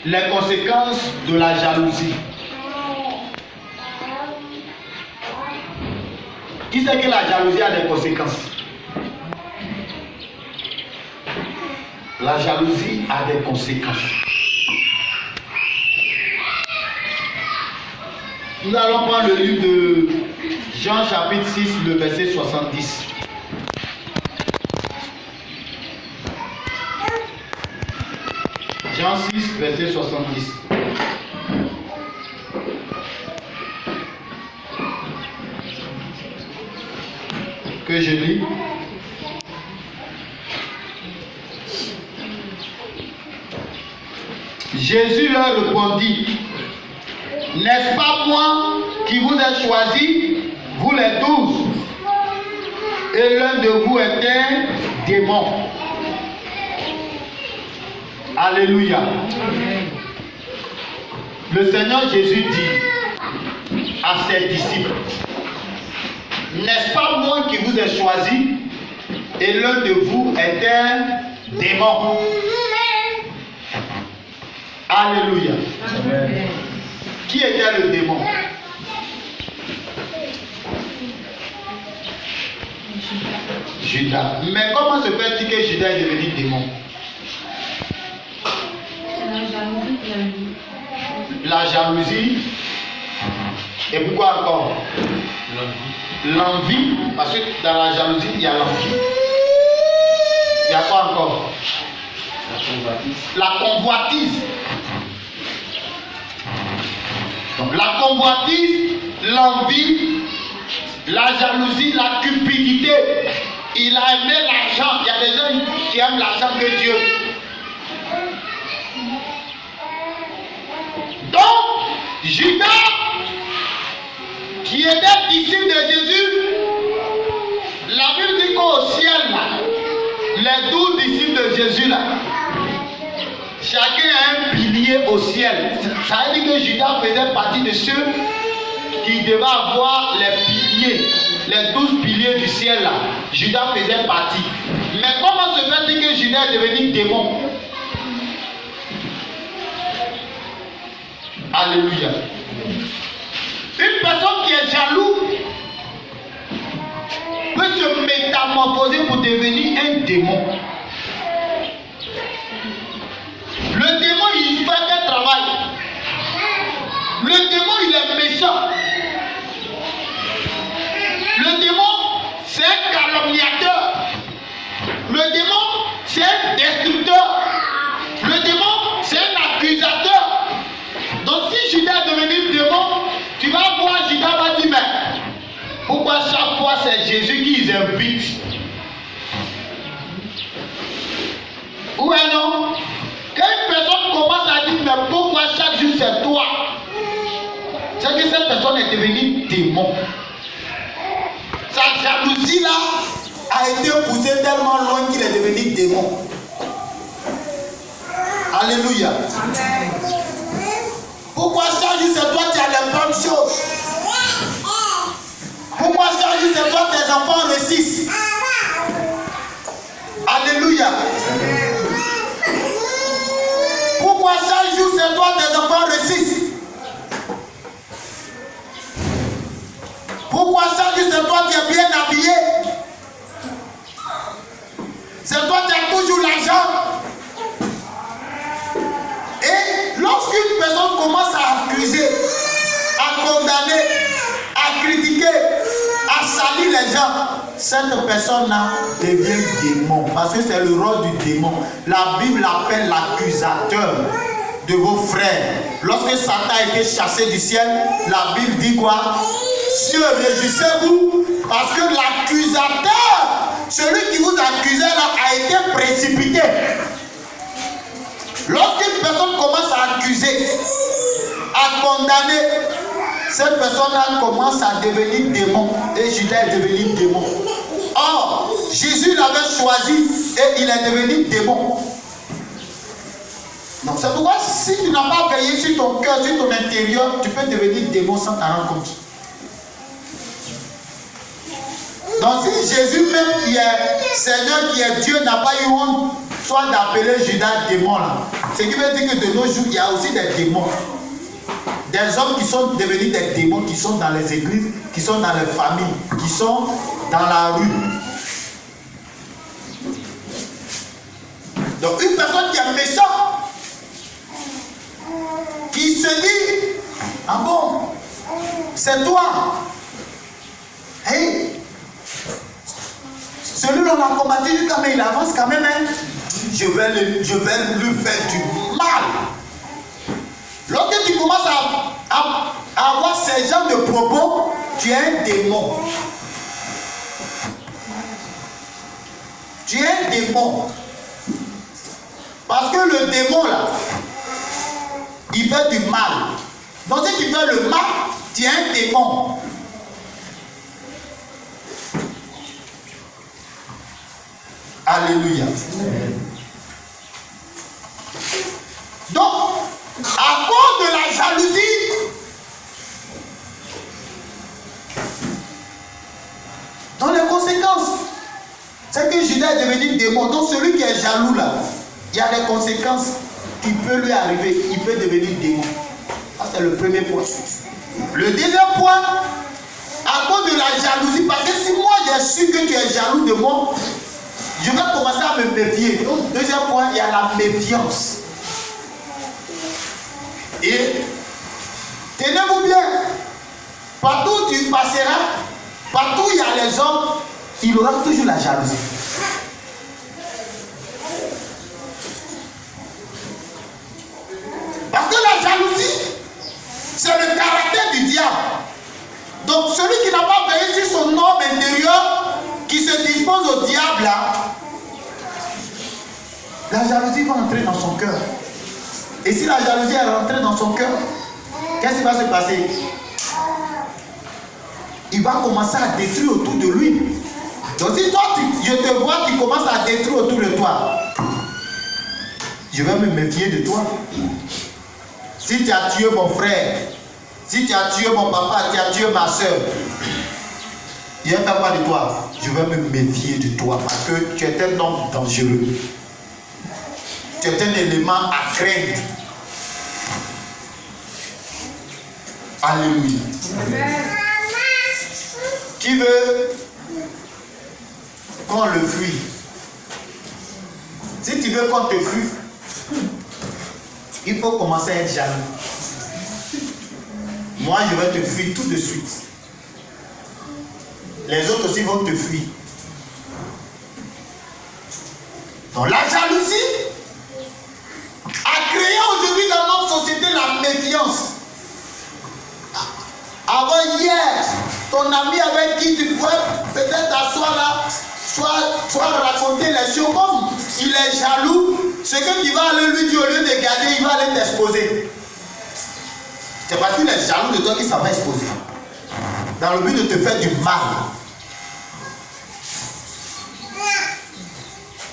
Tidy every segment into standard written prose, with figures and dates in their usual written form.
Les conséquences de la jalousie. Qui sait que la jalousie a des conséquences? La jalousie a des conséquences. Nous allons prendre le livre de Jean chapitre 6, le verset 70. Jean 6, verset 70. Que je lis. Jésus leur répondit, n'est-ce pas moi qui vous ai choisi, vous les 12, et l'un de vous est un démon. Alléluia. Le Seigneur Jésus dit à ses disciples, n'est-ce pas moi qui vous ai choisi, et l'un de vous est un démon. Alléluia. Amen. Qui était le démon? Judas. Mais comment se fait-il que Judas est devenu démon? La jalousie. Et pourquoi encore? L'envie. Parce que dans la jalousie, il y a l'envie. Il y a quoi encore? La convoitise. Donc, la convoitise, l'envie, la jalousie, la cupidité. Il a aimé l'argent. Il y a des gens qui aiment l'argent que Dieu. Donc, Judas, qui était disciple de Jésus, la Bible dit qu'au ciel, là, les 12 disciples de Jésus, là, chacun a un pilier au ciel. Ça veut dire que Judas faisait partie de ceux qui devaient avoir les piliers, les 12 piliers du ciel là. Judas faisait partie. Mais comment se fait-il que Judas est devenu démon? Alléluia. Une personne qui est jaloux peut se métamorphoser pour devenir un démon. Le démon, il fait quel travail? Le démon, il est méchant. Le démon, c'est un calomniateur. Le démon, c'est un destructeur. Le démon, c'est un accusateur. Donc si Judas est devenu démon, tu vas voir, Judas va dire, mais pourquoi chaque fois c'est Jésus qui les invite? Ouais, non? Quand une personne commence à dire, mais pourquoi chaque jour c'est toi? C'est que cette personne est devenue démon. Sa jalousie là a été poussée tellement loin qu'il est devenu démon. Alléluia. Amen. Pourquoi chaque jour c'est toi qui as les bonnes choses? Pourquoi chaque jour c'est toi tes enfants réussissent? Alléluia. Pourquoi chaque jour c'est toi tes enfants réussissent? Pourquoi chaque jour c'est toi qui es bien habillé? C'est toi qui as toujours l'argent. Et lorsqu'une personne commence à accuser, à condamner, à critiquer, à salir les gens, cette personne-là devient démon. Parce que c'est le rôle du démon. La Bible l'appelle l'accusateur de vos frères. Lorsque Satan a été chassé du ciel, la Bible dit quoi? Cieux, réjouissez-vous, parce que l'accusateur, celui qui vous accusait là, a été précipité. Lorsqu'une personne commence à accuser, à condamner, cette personne-là commence à devenir démon. Et Judas est devenu démon. Or, Jésus l'avait choisi et il est devenu démon. Donc c'est pourquoi si tu n'as pas veillé sur ton cœur, sur ton intérieur, tu peux devenir démon sans t'en rendre compte. Donc si Jésus même qui est Seigneur, qui est Dieu, n'a pas eu honte, soit d'appeler Judas démon là. Ce qui veut dire que de nos jours, il y a aussi des démons. Des hommes qui sont devenus des démons, qui sont dans les églises, qui sont dans les familles, qui sont dans la rue. Donc une personne qui est méchante, qui se dit, ah bon, c'est toi. Hey, celui-là on a combattu, quand même, il avance quand même. Hein. Je vais lui faire du mal. Lorsque tu commences à avoir ces genres de propos, tu es un démon. Tu es un démon. Parce que le démon là, il veut du mal. Donc si tu veux le mal, tu es un démon. Alléluia. Donc, à cause de la jalousie, dans les conséquences, c'est que Judas est devenu démon. Donc celui qui est jaloux là, il y a des conséquences qui peuvent lui arriver. Il peut devenir démon. Ça c'est le premier point. Le deuxième point, à cause de la jalousie, parce que si moi j'ai su que tu es jaloux de moi, je vais commencer à me méfier. Donc deuxième point, il y a la méfiance. Et tenez-vous bien, partout où tu passeras, partout où il y a les hommes, il aura toujours la jalousie. Parce que la jalousie, c'est le caractère du diable. Donc celui qui n'a pas veillé sur son homme intérieur, qui se dispose au diable, là, la jalousie va entrer dans son cœur. Et si la jalousie est rentrée dans son cœur, qu'est-ce qui va se passer? Il va commencer à détruire autour de lui. Donc si toi, je te vois, tu commences à détruire autour de toi, je vais me méfier de toi. Si tu as tué mon frère, si tu as tué mon papa, tu as tué ma soeur, je vais faire quoi de toi? Je vais me méfier de toi parce que tu es un homme dangereux. Tu es un élément à craindre. Alléluia. Amen. Qui veut qu'on le fuit? Si tu veux qu'on te fuit, il faut commencer à être jaloux. Moi, je vais te fuir tout de suite. Les autres aussi vont te fuir. Donc la jalousie a créé aujourd'hui dans notre société la méfiance. Avant hier, ton ami avec qui tu pouvais peut-être t'asseoir là, soit raconter les choses, comme il est jaloux, ce que tu vas aller lui dire au lieu de garder, il va aller t'exposer. C'est parce qu'il est jaloux de toi qu'il s'en va exposer. Dans le but de te faire du mal.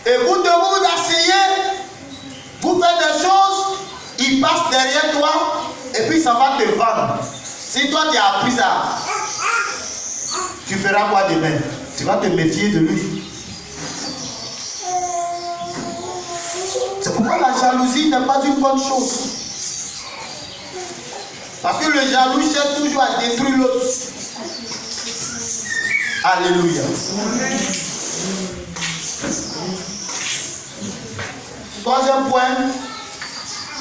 Et vous devez vous asseyez, vous faites des choses, il passe derrière toi, et puis ça va te vendre. Si toi tu as appris ça, tu feras quoi demain? Tu vas te méfier de lui. C'est pourquoi la jalousie n'est pas une bonne chose. Parce que le jaloux cherche toujours à détruire l'autre. Alléluia. Troisième point,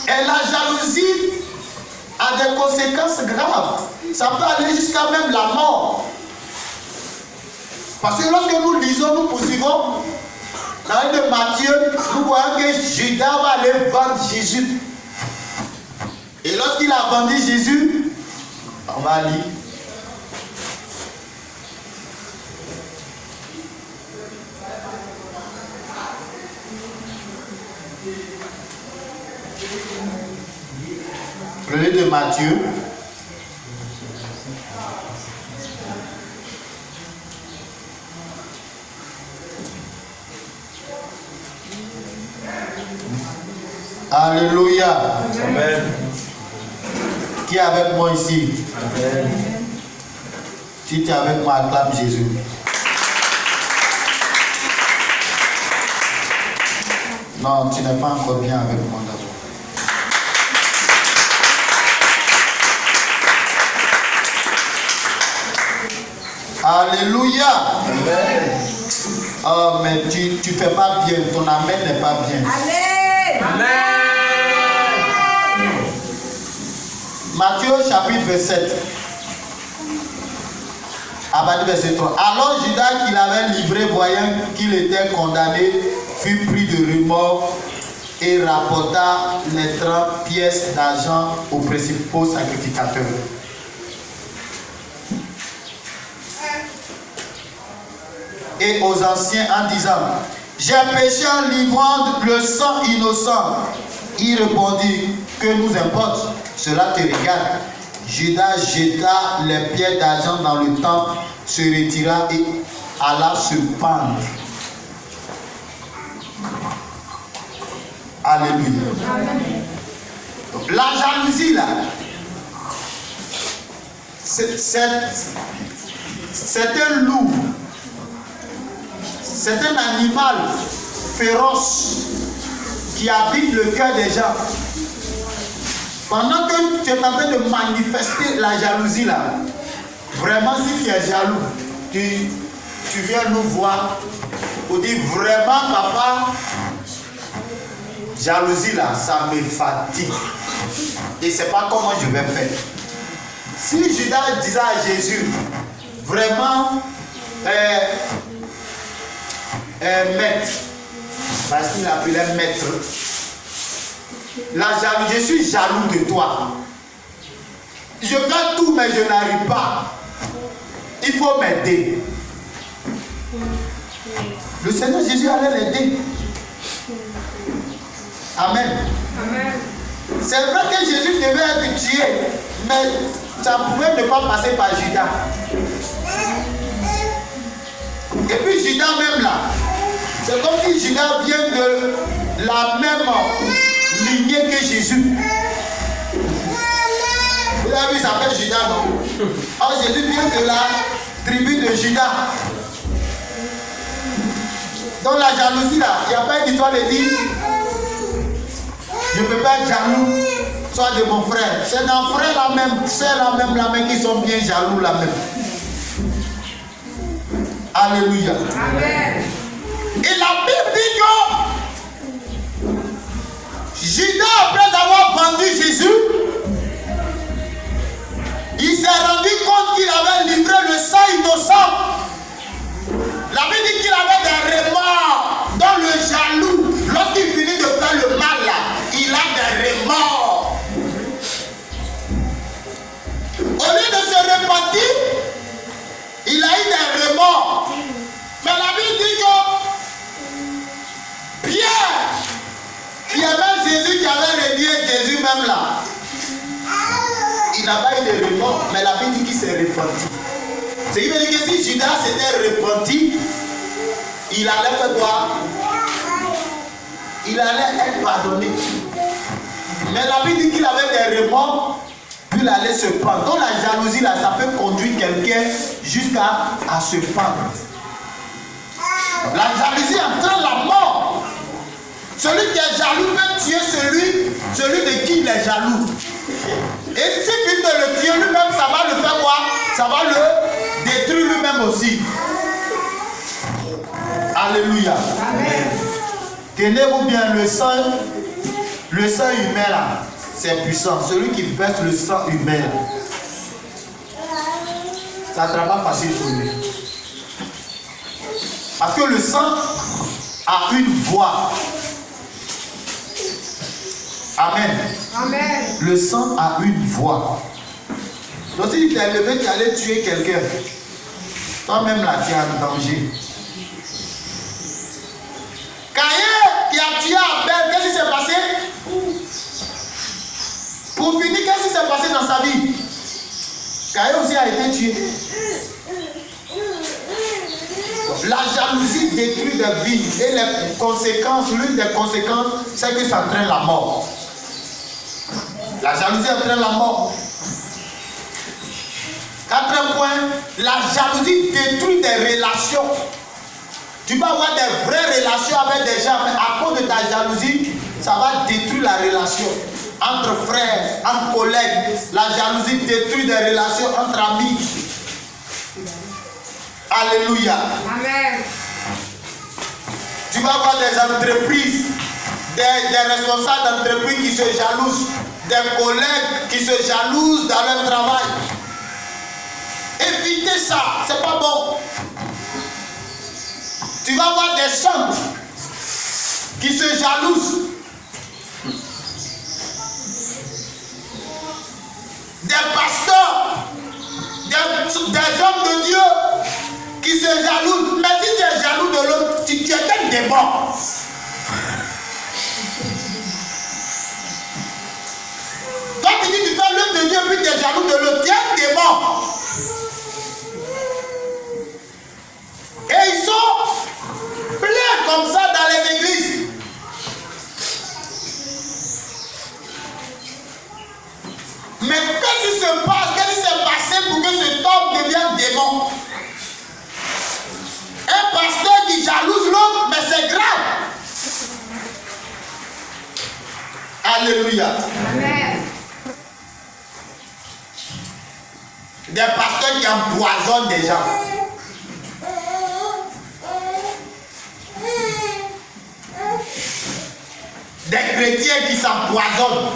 et la jalousie a des conséquences graves. Ça peut aller jusqu'à même la mort. Parce que lorsque nous lisons, nous poursuivons, dans le de Matthieu, nous voyons que Judas va aller vendre Jésus. Et lorsqu'il a vendu Jésus, on va lire. Le livre de Matthieu. Alléluia. Amen. Qui est avec moi ici? Amen. Si tu es avec moi, acclame Jésus. Non, tu n'es pas encore bien avec moi d'abord. Alléluia. Amen. Oh, mais tu ne fais pas bien. Ton amen n'est pas bien. Amen. Amen. Matthieu chapitre 27. À partir du verset 3. Alors Judas qui l'avait livré, voyant qu'il était condamné, fut pris de remords et rapporta les 30 pièces d'argent aux principaux sacrificateurs. Et aux anciens en disant: j'ai péché en livrant le sang innocent. Il répondit: que nous importe, cela te regarde. Judas jeta les pièces d'argent dans le temple, se retira et alla se pendre. Alléluia. Amen. La jalousie là, c'est un loup, c'est un animal féroce qui habite le cœur des gens. Pendant que tu es en train de manifester la jalousie là, vraiment si tu es jaloux, tu viens nous voir pour dire vraiment papa, jalousie là, ça me fatigue. Et c'est pas comment je vais faire. Si Judas disait à Jésus, vraiment, maître, parce qu'il appelait maître, la jalousie, je suis jaloux de toi. Je fais tout, mais je n'arrive pas. Il faut m'aider. Le Seigneur Jésus allait l'aider. Amen. Amen. C'est vrai que Jésus devait être tué, mais ça pouvait ne pas passer par Judas. Et puis Judas même là, c'est comme si Judas vient de la même lignée que Jésus. Vous avez vu, il s'appelle Judas, non? Alors Jésus vient de la tribu de Judas. Dans la jalousie là, il n'y a pas une histoire de dire je ne peux pas être jaloux, soit de mon frère. C'est d'un frère là même, c'est la même qui sont bien jaloux là même. Alléluia. Amen. Et la Bible dit que Judas, après avoir vendu Jésus, il s'est rendu compte qu'il avait livré le sang innocent. La Bible dit qu'il avait des remords dans le jaloux. Lorsqu'il finit de faire le mal là, il a des remords. Au lieu de se repentir, il a eu des remords. Mais la Bible dit que Pierre, qui aimait Jésus, qui avait renié Jésus même là, il n'a pas eu de remords, mais la Bible dit qu'il s'est repenti. Ce qui veut dire que si Judas s'était repenti, il allait faire quoi? Il allait être pardonné. Mais la Bible dit qu'il avait des remords, puis il allait se pendre. Donc la jalousie là, ça peut conduire quelqu'un jusqu'à se pendre. La jalousie entraîne la mort. Celui qui est jaloux peut tuer celui de qui il est jaloux. Et si il ne le tue lui-même, ça va le faire quoi? Ça va le détruire lui-même aussi. Alléluia. Amen. Tenez-vous bien, le sang humain là, c'est puissant. Celui qui verse le sang humain, ça ne sera pas facile pour lui. Parce que le sang a une voix. Amen. Amen. Le sang a une voix. Donc si tu t'es levé, tu allais tuer quelqu'un, toi-même là, tu es en danger. Caïn qui a tué Abel, qu'est-ce qui s'est passé? Pour finir, qu'est-ce qui s'est passé dans sa vie? Caïn aussi a été tué. La jalousie détruit des vies et les conséquences, l'une des conséquences, c'est que ça entraîne la mort. La jalousie entraîne la mort. Quatrième point, la jalousie détruit des relations. Tu peux avoir des vraies relations avec des gens, mais à cause de ta jalousie, ça va détruire la relation. Entre frères, entre collègues, la jalousie détruit des relations entre amis. Alléluia. Amen. Tu vas voir des entreprises, des responsables d'entreprises qui se jalousent, des collègues qui se jalousent dans leur travail. Évitez ça, c'est pas bon. Tu vas voir des saintes qui se jalousent. Des pasteurs, des hommes de Dieu qui se jalousent. Mais si tu es jaloux de l'autre, tu es un démon. Toi tu dis tu fais l'œuvre de Dieu puis tu es jaloux de l'autre, tu es un démon. Et ils sont pleins comme ça dans les églises. Mais qu'est-ce qui se passe? Qu'est-ce qui s'est passé pour que cet homme devienne démon? Un pasteur qui jalouse l'autre, mais c'est grave. Alléluia. Amen. Des pasteurs qui empoisonnent des gens. Des chrétiens qui s'empoisonnent.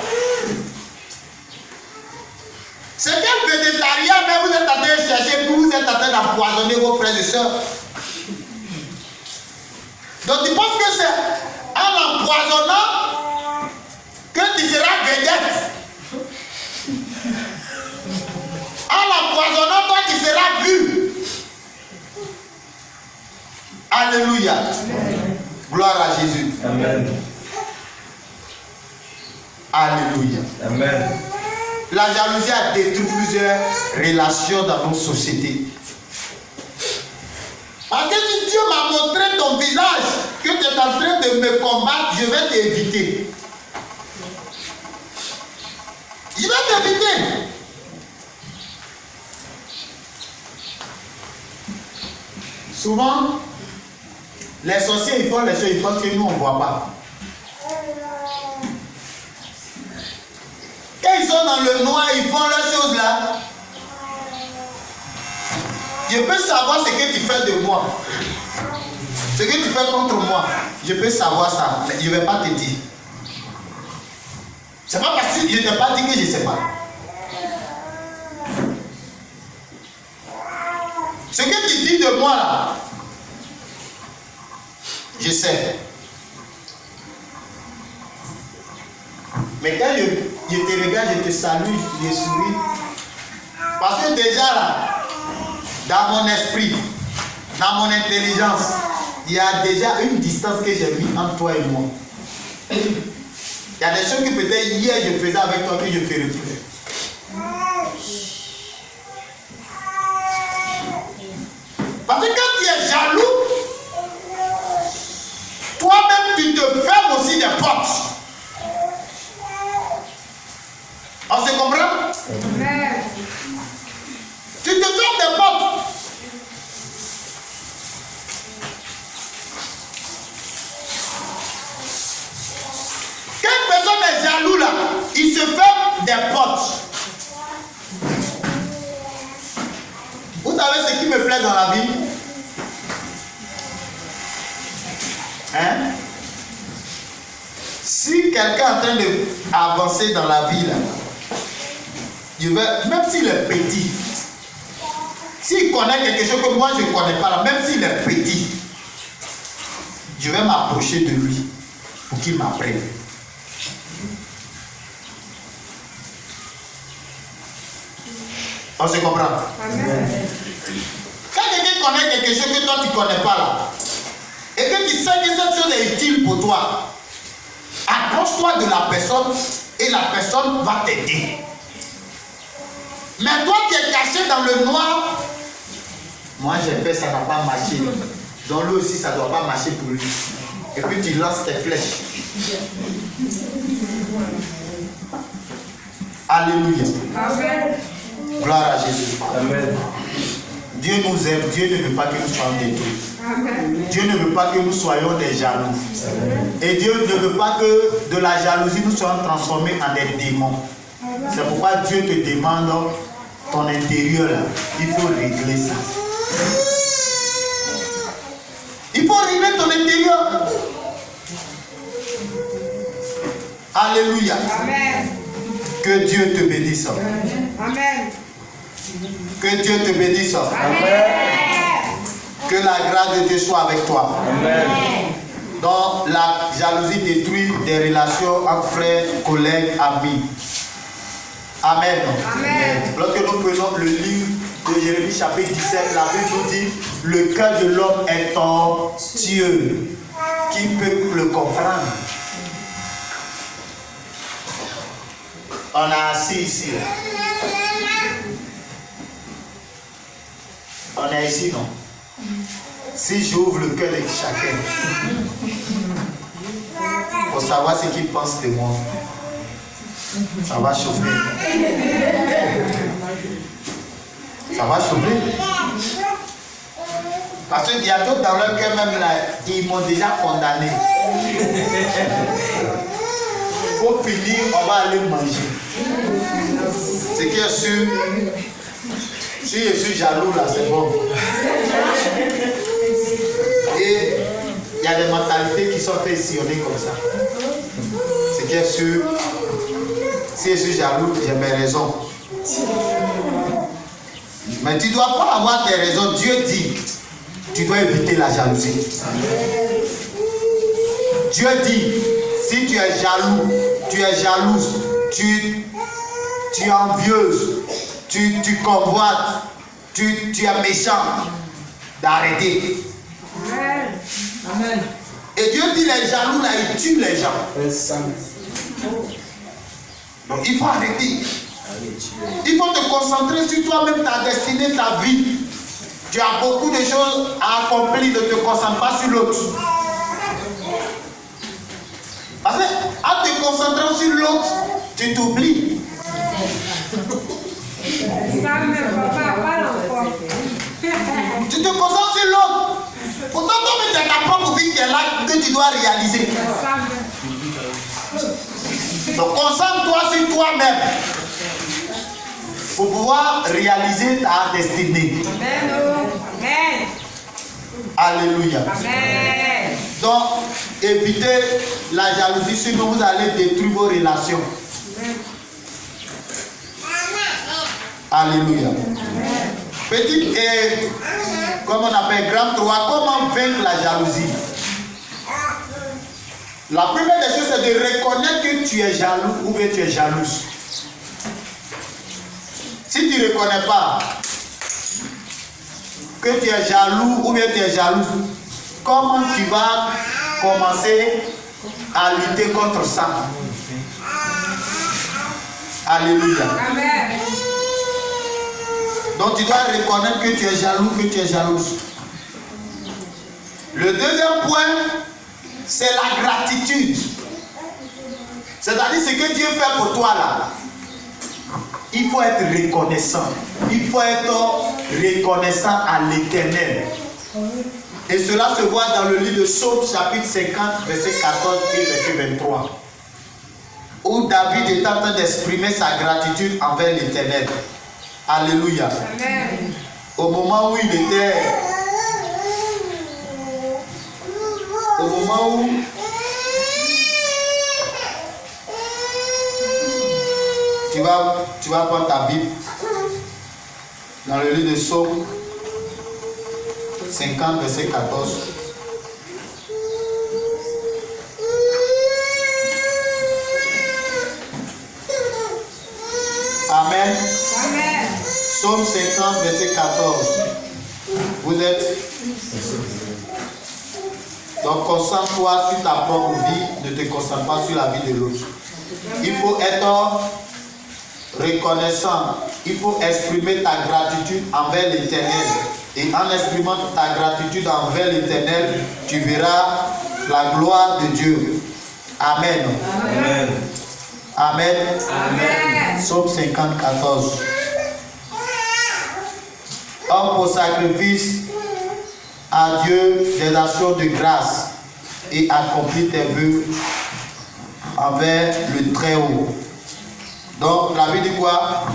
C'est quel végétarien, mais vous êtes en train de chercher, puis vous êtes en train d'empoisonner vos frères et sœurs. Donc tu penses que c'est en empoisonnant que tu seras vedette. En l'empoisonnant, toi tu seras vu. Alléluia. Amen. Gloire à Jésus. Amen. Alléluia. Amen. La jalousie a détruit plusieurs relations dans nos sociétés. Parce que si Dieu m'a montré ton visage, que tu es en train de me combattre, je vais t'éviter. Je vais t'éviter. Souvent, les sorciers ils font les choses, ils pensent que nous on ne voit pas. Quand ils sont dans le noir, ils font leurs choses là. Je peux savoir ce que tu fais de moi. Ce que tu fais contre moi. Je peux savoir ça, mais je ne vais pas te dire. C'est pas parce que je ne t'ai pas dit que je ne sais pas. Ce que tu dis de moi là, je sais. Mais quand je te regarde, je te salue, je souris. Parce que déjà là, dans mon esprit, dans mon intelligence, il y a déjà une distance que j'ai mis entre toi et moi. Il y a des choses que peut-être hier je faisais avec toi que je ne ferai plus. Parce que quand tu es jaloux, toi-même tu te fermes aussi des portes. On se comprend? Amen. Tu te fermes des portes. Quand une personne est jaloux là, il se ferme des portes. Vous savez ce qui me plaît dans la vie? Hein? Si quelqu'un est en train d'avancer dans la vie là, même s'il est petit, s'il connaît quelque chose que moi je ne connais pas là, même s'il est petit, je vais m'approcher de lui pour qu'il m'apprenne. On se comprend? Amen. Quand quelqu'un connaît quelque chose que toi tu ne connais pas là, et que tu sais que cette chose est utile pour toi, approche-toi de la personne et la personne va t'aider. Mais toi qui es caché dans le noir, moi j'ai fait ça n'a pas marché. Donc lui aussi ça ne doit pas marcher pour lui. Et puis tu lances tes flèches. Alléluia. Amen. Gloire à Jésus. Amen. Dieu nous aime, Dieu ne veut pas que nous soyons détruits. Amen. Dieu ne veut pas que nous soyons des jaloux. Et Dieu ne veut pas que de la jalousie nous soyons transformés en des démons. C'est pourquoi Dieu te demande ton intérieur là. Il faut régler ça. Il faut régler ton intérieur. Alléluia. Amen. Que Dieu te bénisse. Amen. Que Dieu te bénisse. Amen. Que la grâce de Dieu soit avec toi. Amen. Donc la jalousie détruit des relations entre frères, collègues, amis. Amen. Amen. Lorsque nous prenons le livre de Jérémie chapitre 17, la Bible nous dit, le cœur de l'homme est en Dieu. Qui peut le comprendre? On est assis ici. On est ici, non? Si j'ouvre le cœur de chacun, pour savoir ce qu'il pense de moi, ça va chauffer. Ça va chauffer. Parce qu'il y a d'autres dans leur cœur même là, ils m'ont déjà condamné. Pour finir, on va aller manger. Ce qui est sûr, si je suis jaloux là, c'est bon. Et il y a des mentalités qui sont faites sillonner comme ça. Ce qui est sûr, si je suis jaloux, j'ai mes raisons. Mais tu ne dois pas avoir tes raisons. Dieu dit, tu dois éviter la jalousie. Dieu dit, si tu es jaloux, tu es jalouse, tu es envieuse, tu convoites, tu es méchant, d'arrêter. Amen. Amen. Et Dieu dit, les jaloux là, ils tuent les gens. Donc il faut arrêter. Il faut te concentrer sur toi-même, ta destinée, ta vie. Tu as beaucoup de choses à accomplir, ne te concentre pas sur l'autre. Parce qu'en te concentrant sur l'autre, tu t'oublies. Ça me papa, pas l'enfant. Tu te concentres sur l'autre. Pourtant, toi-même, c'est ta propre vie qui est là que tu dois réaliser. Ça me. Donc, concentre-toi sur toi-même pour pouvoir réaliser ta destinée. Amen. Amen. Alléluia. Amen. Donc, évitez la jalousie, sinon vous allez détruire vos relations. Alléluia. Petite et, comme on appelle, gramme 3, comment vaincre la jalousie? La première des choses, c'est de reconnaître que tu es jaloux ou que tu es jalouse. Si tu ne reconnais pas que tu es jaloux ou bien tu es jalouse, comment tu vas commencer à lutter contre ça? Alléluia. Amen. Donc tu dois reconnaître que tu es jaloux, que tu es jalouse. Le deuxième point, c'est la gratitude. C'est-à-dire ce que Dieu fait pour toi là. Il faut être reconnaissant. Il faut être reconnaissant à l'Éternel. Et cela se voit dans le livre de Psaume chapitre 50, verset 14 et verset 23. Où David est en train d'exprimer sa gratitude envers l'Éternel. Alléluia. Amen. Au moment où il était... Au moment où... Tu vas prendre ta Bible dans le livre de Psaume 50, verset 14. Amen. Amen. Psaume 50, verset 14. Vous êtes... Donc concentre-toi sur ta propre vie, ne te concentre pas sur la vie de l'autre. Il faut être reconnaissant, il faut exprimer ta gratitude envers l'Éternel. Et en exprimant ta gratitude envers l'Éternel, tu verras la gloire de Dieu. Amen. Amen. Amen. Amen. Psaume 50, 14. Homme au sacrifice à Dieu des actions de grâce et accomplis tes vœux envers le Très-Haut. Donc la Bible dit quoi?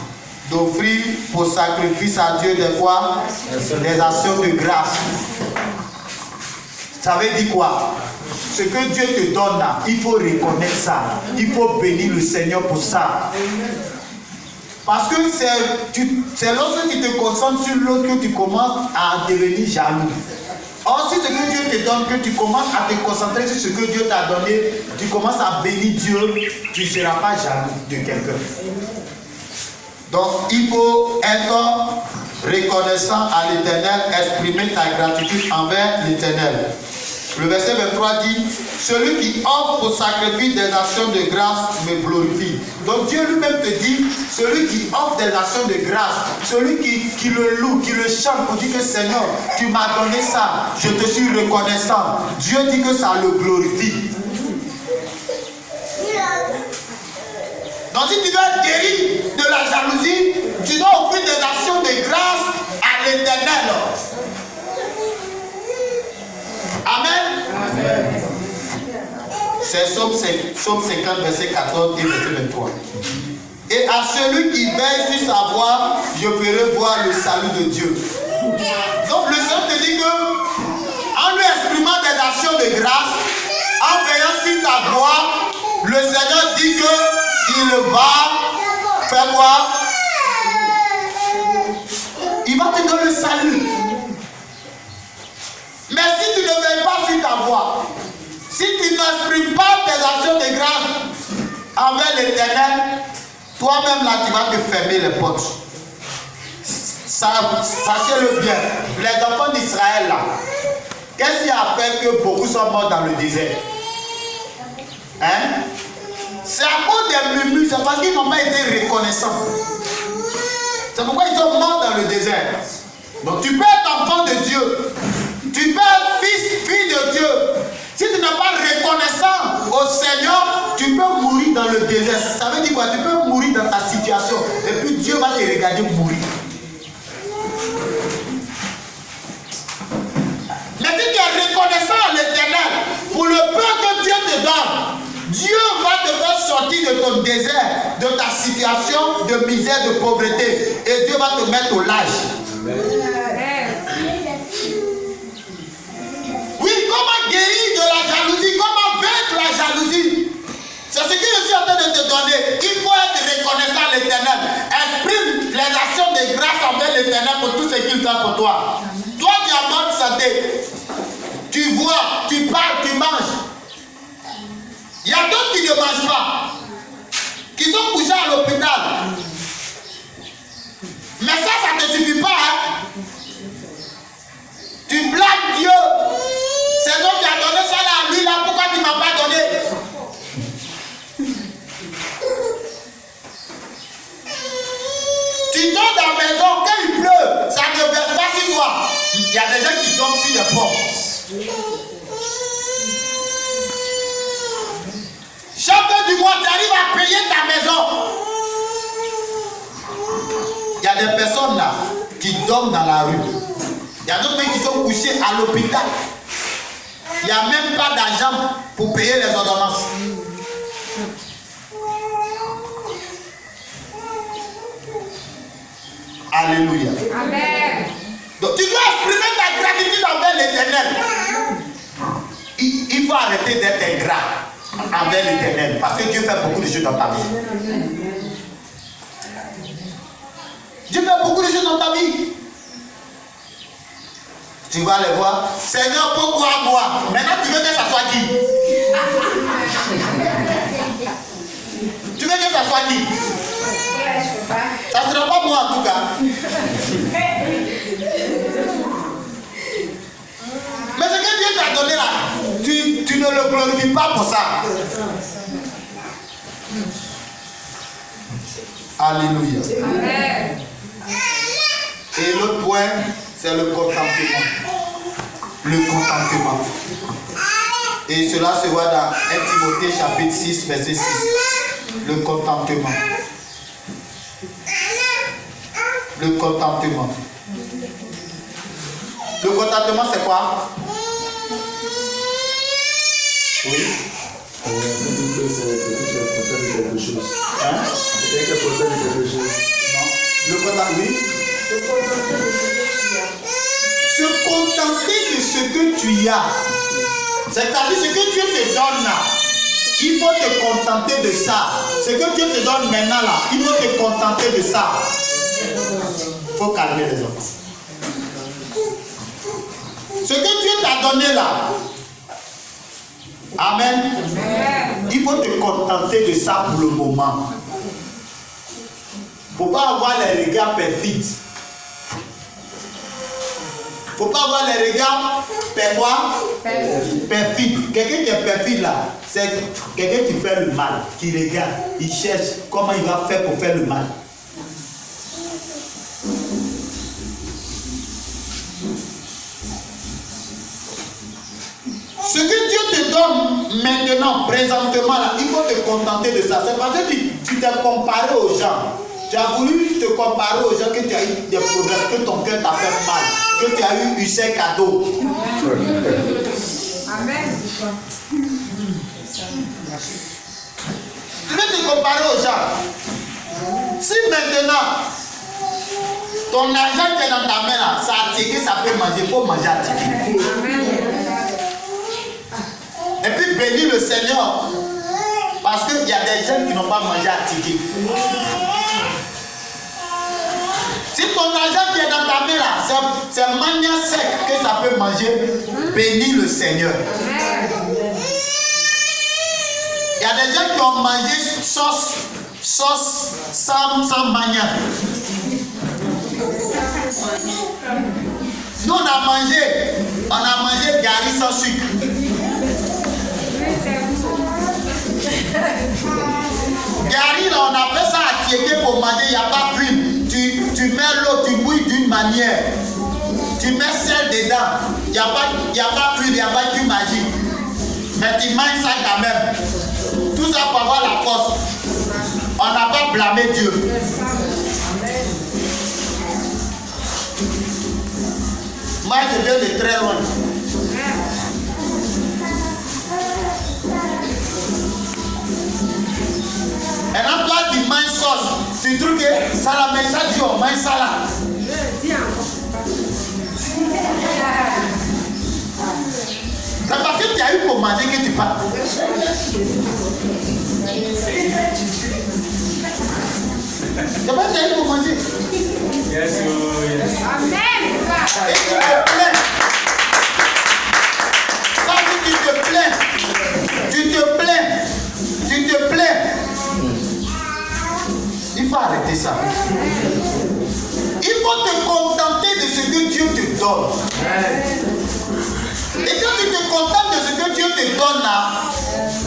D'offrir pour sacrifice à Dieu des quoi? Des actions de grâce. Ça veut dire quoi? Ce que Dieu te donne là, il faut reconnaître ça. Il faut bénir le Seigneur pour ça. Parce que c'est lorsque tu te concentres sur l'autre que tu commences à devenir jaloux. Or, si ce que Dieu te donne, que tu commences à te concentrer sur ce que Dieu t'a donné, tu commences à bénir Dieu, tu ne seras pas jaloux de quelqu'un. Donc, il faut être reconnaissant à l'Éternel, exprimer ta gratitude envers l'Éternel. Le verset 23 dit, celui qui offre au sacrifice des actions de grâce me glorifie. Donc Dieu lui-même te dit, celui qui offre des actions de grâce, celui qui le loue, qui le chante pour dire que Seigneur, tu m'as donné ça, je te suis reconnaissant. Dieu dit que ça le glorifie. Donc si tu veux être guéri de la jalousie, tu dois offrir des actions de grâce à l'Éternel. Amen. Amen. C'est Psaume 50, verset 14 et verset 23. Et à celui qui veille sur sa voie, je ferai voir le salut de Dieu. Donc le Seigneur te dit que, en lui exprimant des actions de grâce, en veillant sur ta voie, le Seigneur dit qu'il va faire quoi? Il va te donner le salut. Mais si tu ne veilles pas sur ta voie, si tu n'exprimes pas tes actions de grâce envers l'Éternel, toi-même là tu vas te fermer les portes. Sachez-le bien, les enfants d'Israël là, qu'est-ce qui a fait que beaucoup sont morts dans le désert? Hein? C'est à cause des murmures, c'est parce qu'ils n'ont pas été reconnaissants. C'est pourquoi ils sont morts dans le désert. Donc tu peux être enfant de Dieu. Tu peux être fille de Dieu. Si tu n'es pas reconnaissant au Seigneur, tu peux mourir dans le désert. Ça veut dire quoi? Tu peux mourir dans ta situation. Et puis Dieu va te regarder mourir. Mais si tu es reconnaissant à l'Éternel pour le peu que Dieu te donne, Dieu va te faire sortir de ton désert, de ta situation de misère, de pauvreté. Et Dieu va te mettre au large. Oui, comment guérir de la jalousie? Comment vaincre la jalousie? C'est ce que je suis en train de te donner. Il faut être reconnaissant à l'Éternel. Exprime les actions de grâce envers l'Éternel pour tout ce qu'il fait pour toi. Toi qui as bonne santé, tu vois, tu parles, tu manges. Il y a d'autres qui ne mangent pas, qui sont couchés à l'hôpital. Mais ça ne te suffit pas. Hein? Tu blâmes Dieu. C'est donc qui a donné ça là à lui là, pourquoi tu ne m'as pas donné? Tu tombes dans la maison, quand il pleut, ça ne verse pas sur toi. Il y a des gens qui tombent sur des pommes. Chaque fin du mois, tu arrives à payer ta maison. Il y a des personnes là qui dorment dans la rue. Il y a d'autres qui sont couchés à l'hôpital. Il n'y a même pas d'argent pour payer les ordonnances. Alléluia. Amen. Donc tu dois exprimer ta gratitude envers l'Éternel. Il faut arrêter d'être ingrat envers l'Éternel. Parce que Dieu fait beaucoup de choses dans ta vie. Dieu fait beaucoup de choses dans ta vie. Tu vas les voir. Seigneur, pourquoi moi? Maintenant, tu veux que ça soit qui? Tu veux que ça soit qui? Ça ne sera pas moi en tout cas. Mais ce que Dieu t'a donné là, tu ne le glorifies pas pour ça. Alléluia. Amen. Et l'autre point, c'est le contentement. Le contentement. Et cela se voit dans 1 Timothée chapitre 6, verset 6. Le contentement. Le contentement. Le contentement, c'est quoi? Oui. Hein? Le contentement, oui. Se contenter de ce que tu as. C'est-à-dire ce que Dieu te donne là, il faut te contenter de ça. Ce que Dieu te donne maintenant là, il faut te contenter de ça. Il faut calmer les enfants. Ce que Dieu t'a donné là, amen, il faut te contenter de ça pour le moment. Il ne faut pas avoir les regards perfides. Il ne faut pas avoir les regards perfides. Quelqu'un qui est perfide là, c'est quelqu'un qui fait le mal, qui regarde, il cherche comment il va faire pour faire le mal. Ce que Dieu te donne maintenant, présentement là, il faut te contenter de ça. C'est parce que tu t'es comparé aux gens. Tu as voulu te comparer aux gens que tu as eu des problèmes, que ton cœur t'a fait mal, que tu as eu ces cadeaux. Amen. Tu veux te comparer aux gens. Si maintenant, ton argent qui est dans ta main là, ça a tiré, ça peut manger, il faut manger à tirer. Et puis bénis le Seigneur. Parce qu'il y a des gens qui n'ont pas mangé à tirer. Si ton argent qui est dans ta main là, c'est manière sec que ça peut manger, bénis le Seigneur. Il y a des gens qui ont mangé sauce sans manière. Nous on a mangé gari sans sucre. Gari là on appelle ça attiéquer pour manger, il n'y a pas d'huile. Tu mets l'eau, tu bouilles d'une manière. Tu mets sel dedans. Il n'y a pas d'huile, il n'y a pas de magie. Mais tu manges ça quand même. Tout ça pour avoir la force. On n'a pas blâmé Dieu. Moi je viens de très loin. Et là, toi, tu manges sauce. Tu trouves que ça la met ça, Dieu, on mange ça là. C'est parce que tu as eu pour manger que tu parles. C'est parce que tu as eu pour manger. Yes. Amen. Et tu te plains. Quand tu te plains, tu te plains. Il faut arrêter ça. Il faut te contenter de ce que Dieu te donne. Et quand tu te contentes de ce que Dieu te donne là,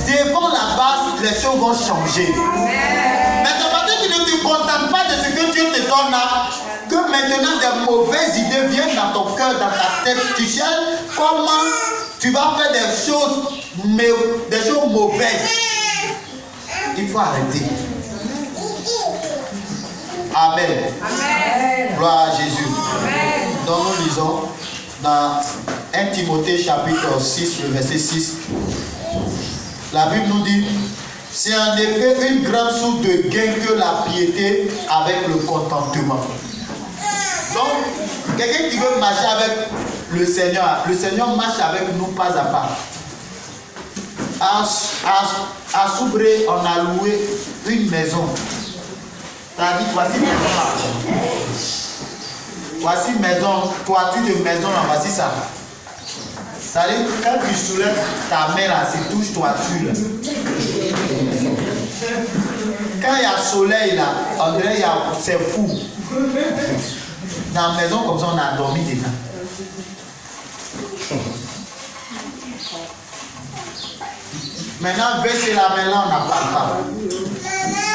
devant la base, les choses vont changer. Mais c'est parce que tu ne te contentes pas de ce que Dieu te donne là, que maintenant des mauvaises idées viennent dans ton cœur, dans ta tête. Tu cherches comment tu vas faire des choses mauvaises. Il faut arrêter. Amen. Amen. Gloire à Jésus. Amen. Donc nous lisons dans 1 Timothée chapitre 6, le verset 6. La Bible nous dit, c'est en effet une grande source de gain que la piété avec le contentement. Donc, quelqu'un qui veut marcher avec le Seigneur marche avec nous pas à pas. À Soubré, on a loué une maison. C'est-à-dire, voici maison là. Voici maison, toiture de maison là, voici ça. C'est-à-dire, quand tu soulèves ta main là, c'est touche toiture là. Quand il y a soleil là, on dirait c'est fou. Dans la maison comme ça, on a dormi dedans. Maintenant, verser la main là, on n'a pas le temps.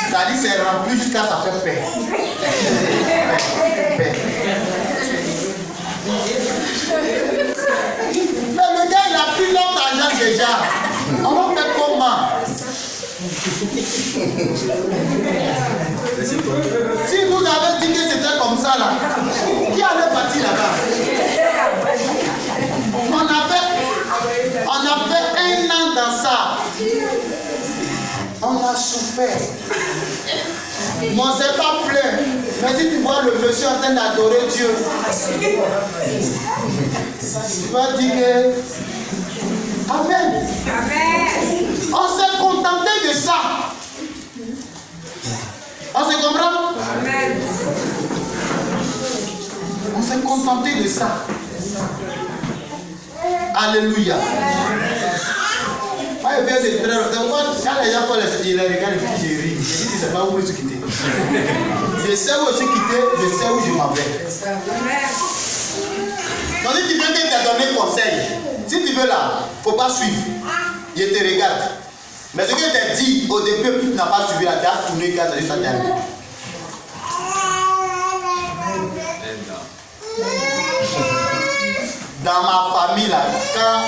C'est-à-dire, c'est rempli jusqu'à ça fait paix. Mais le gars, il a pris notre argent déjà. On va faire comment? Si nous avions dit que c'était comme ça là, qui allait partir là-bas? On a fait 1 an dans ça. On a souffert. Mais on ne s'est pas plaint. Mais si tu vois le monsieur en train d'adorer Dieu, tu vas dire que Amen. Amen. On s'est contenté de ça. On se comprend? Amen. On s'est contenté de ça. Alléluia. Moi, je viens de très longtemps. Moi, quand les gens font les regards et puis je ris. Je dis que c'est pas où je suis quitté. Je sais où je suis quitté, je sais où je m'en vais. Amen. Donc, si tu veux que je te donne conseil, si tu veux là, il ne faut pas suivre. Je te regarde. Mais ce que je t'ai dit au début, tu n'as pas suivi là, tu as tourné, tu as juste à t'arrêter. Dans ma famille là, quand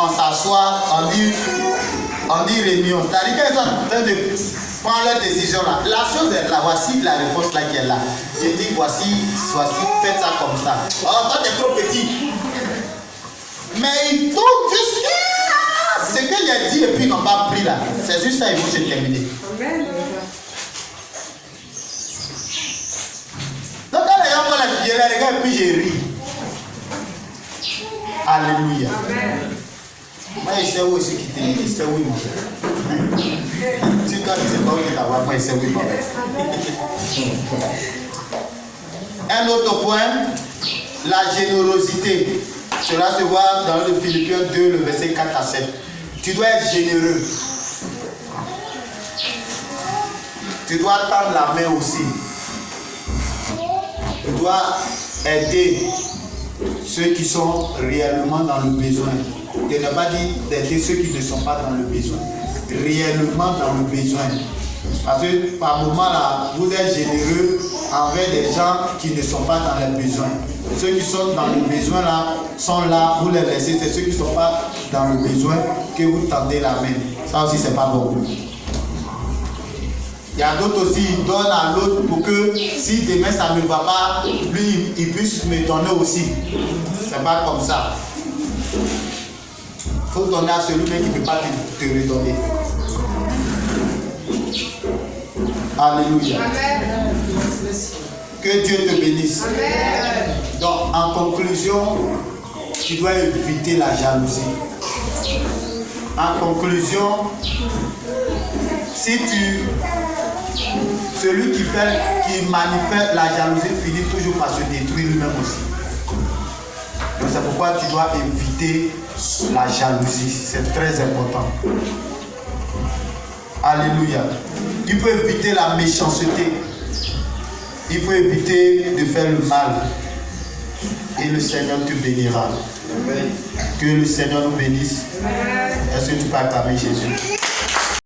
on s'assoit, on dit réunion. C'est-à-dire qu'ils sont en train de prendre leur décision là. La chose est là, voici la réponse là qui est là. Je dis voici, faites ça comme ça. Oh, toi t'es trop petit. Mais ils tournent juste. Ce que j'ai dit et puis ils n'ont pas pris là. C'est juste ça, ils vont se terminer. Amen. Donc quand les gens font la fille, je les regarde et puis je ris. Alléluia. Amen. Moi, je sais où je suis quitté, je sais où il m'en fait. Si toi, tu ne sais pas où il t'envoie, moi, je sais où il m'en fait. Un autre point, la générosité. Cela se voit dans le Philippiens 2, le verset 4 à 7. Tu dois être généreux. Tu dois tendre la main aussi. Tu dois aider ceux qui sont réellement dans le besoin. Je n'ai pas dit d'aider ceux qui ne sont pas dans le besoin. Réellement dans le besoin. Parce que par moment là, vous êtes généreux envers des gens qui ne sont pas dans les besoins. Ceux qui sont dans le besoin là, sont là, vous les laissez. C'est ceux qui ne sont pas dans le besoin que vous tendez la main. Ça aussi, c'est pas bon. Il y a d'autres aussi, ils donnent à l'autre pour que si demain ça ne va pas, lui, il puisse me donner aussi. C'est pas comme ça. Il faut donner à celui qui ne peut pas te redonner. Alléluia. Amen. Que Dieu te bénisse. Amen. Donc, en conclusion, tu dois éviter la jalousie. En conclusion, si celui qui manifeste la jalousie finit toujours par se détruire lui-même aussi. Donc c'est pourquoi tu dois éviter la jalousie. C'est très important. Alléluia. Il faut éviter la méchanceté. Il faut éviter de faire le mal. Et le Seigneur te bénira. Que le Seigneur nous bénisse. Est-ce que tu peux acclamer Jésus?